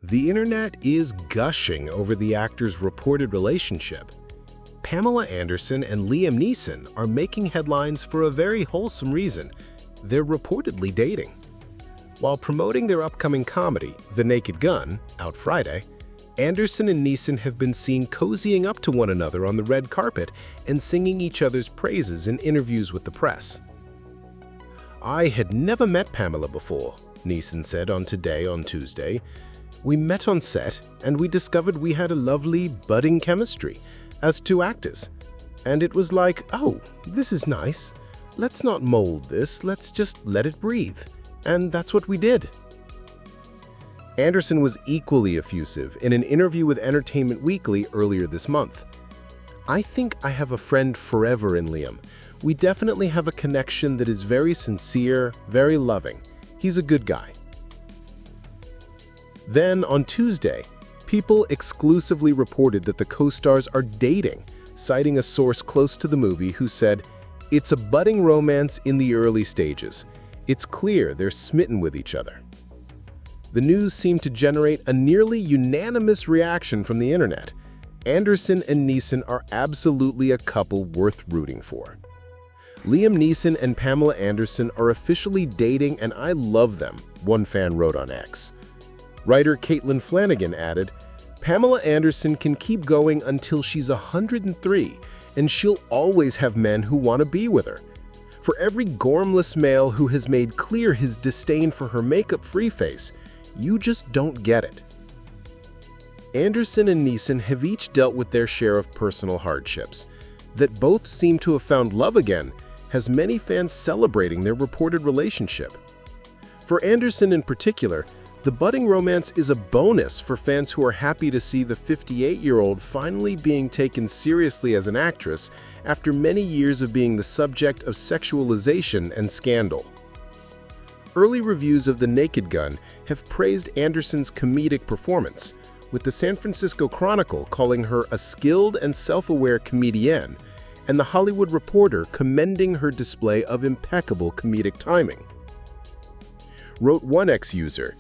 The internet is gushing over the actors' reported relationship. Pamela Anderson and Liam Neeson are making headlines for a very wholesome reason. They're reportedly dating. While promoting their upcoming comedy, The Naked Gun, out Friday, Anderson and Neeson have been seen cozying up to one another on the red carpet and singing each other's praises in interviews with the press. "I had never met Pamela before," Neeson said on Today on Tuesday. "We met on set, and we discovered we had a lovely, budding chemistry as two actors. And it was like, oh, this is nice. Let's not mold this, let's just let it breathe." And that's what we did. Anderson was equally effusive in an interview with Entertainment Weekly earlier this month. "I think I have a friend forever in Liam. We definitely have a connection that is very sincere, very loving. He's a good guy." Then, on Tuesday, People exclusively reported that the co-stars are dating, citing a source close to the movie who said, "It's a budding romance in the early stages. It's clear they're smitten with each other." The news seemed to generate a nearly unanimous reaction from the internet. Anderson and Neeson are absolutely a couple worth rooting for. "Liam Neeson and Pamela Anderson are officially dating and I love them," one fan wrote on X. Writer Caitlin Flanagan added, "Pamela Anderson can keep going until she's 103, and she'll always have men who want to be with her. For every gormless male who has made clear his disdain for her makeup-free face, you just don't get it." Anderson and Neeson have each dealt with their share of personal hardships. That both seem to have found love again has many fans celebrating their reported relationship. For Anderson in particular, the budding romance is a bonus for fans who are happy to see the 58-year-old finally being taken seriously as an actress after many years of being the subject of sexualization and scandal. Early reviews of The Naked Gun have praised Anderson's comedic performance, with the San Francisco Chronicle calling her a skilled and self-aware comedienne, and The Hollywood Reporter commending her display of impeccable comedic timing. Wrote one X-user,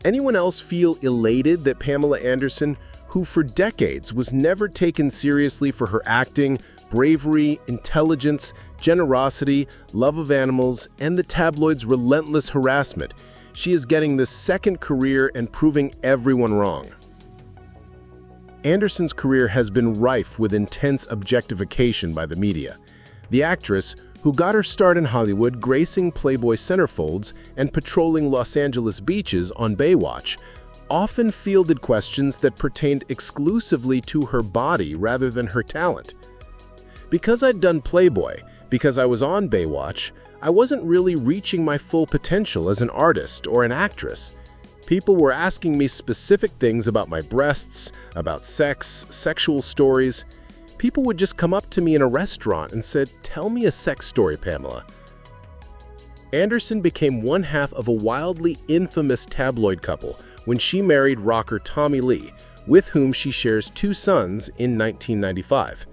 "Anyone else feel elated that Pamela Anderson, who for decades was never taken seriously for her acting, bravery, intelligence, generosity, love of animals, and the tabloids' relentless harassment, she is getting this second career and proving everyone wrong?" Anderson's career has been rife with intense objectification by the media. The actress, who got her start in Hollywood gracing Playboy centerfolds and patrolling Los Angeles beaches on Baywatch, often fielded questions that pertained exclusively to her body rather than her talent. "Because I'd done Playboy, because I was on Baywatch, I wasn't really reaching my full potential as an artist or an actress. People were asking me specific things about my breasts, about sex, sexual stories. People would just come up to me in a restaurant and said, 'Tell me a sex story, Pamela.'" Anderson became one half of a wildly infamous tabloid couple when she married rocker Tommy Lee, with whom she shares two sons, in 1995.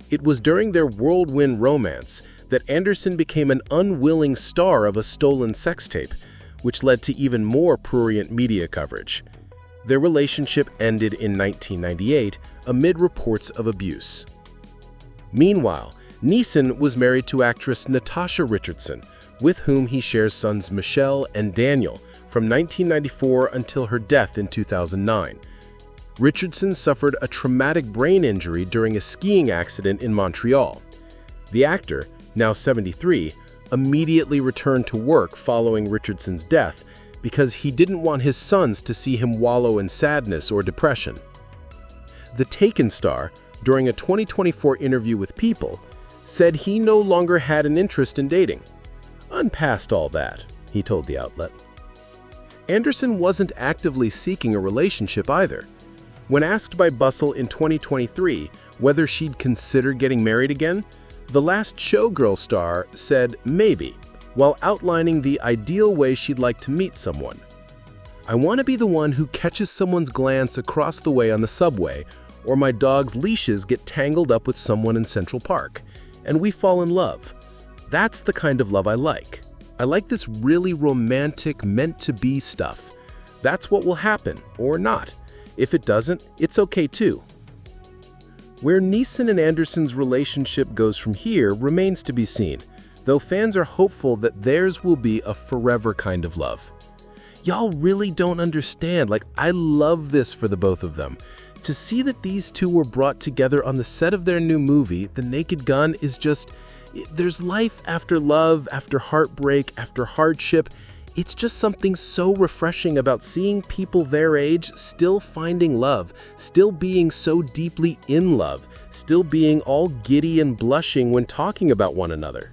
It was during their whirlwind romance that Anderson became an unwilling star of a stolen sex tape, which led to even more prurient media coverage. Their relationship ended in 1998 amid reports of abuse. Meanwhile, Neeson was married to actress Natasha Richardson, with whom he shares sons Michelle and Daniel from 1994 until her death in 2009. Richardson suffered a traumatic brain injury during a skiing accident in Montreal. The actor, now 73, immediately returned to work following Richardson's death because he didn't want his sons to see him wallow in sadness or depression. The Taken star, during a 2024 interview with People, said he no longer had an interest in dating. "I'm past all that," he told the outlet. Anderson wasn't actively seeking a relationship either. When asked by Bustle in 2023 whether she'd consider getting married again, the Last Showgirl star said maybe, while outlining the ideal way she'd like to meet someone. "I want to be the one who catches someone's glance across the way on the subway, or my dog's leashes get tangled up with someone in Central Park, and we fall in love. That's the kind of love I like. I like this really romantic, meant-to-be stuff. That's what will happen, or not. If it doesn't, it's okay too. Where Neeson and Anderson's relationship goes from here remains to be seen, though fans are hopeful that theirs will be a forever kind of love. Y'all really don't understand. I love this for the both of them. To see that these two were brought together on the set of their new movie, The Naked Gun, is just... There's life after love, after heartbreak, after hardship. It's just something so refreshing about seeing people their age still finding love, still being so deeply in love, still being all giddy and blushing when talking about one another.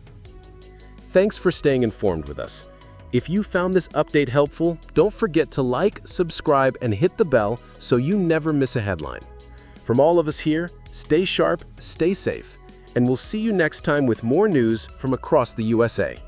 Thanks for staying informed with us. If you found this update helpful, don't forget to like, subscribe, and hit the bell so you never miss a headline. From all of us here, stay sharp, stay safe, and we'll see you next time with more news from across the USA.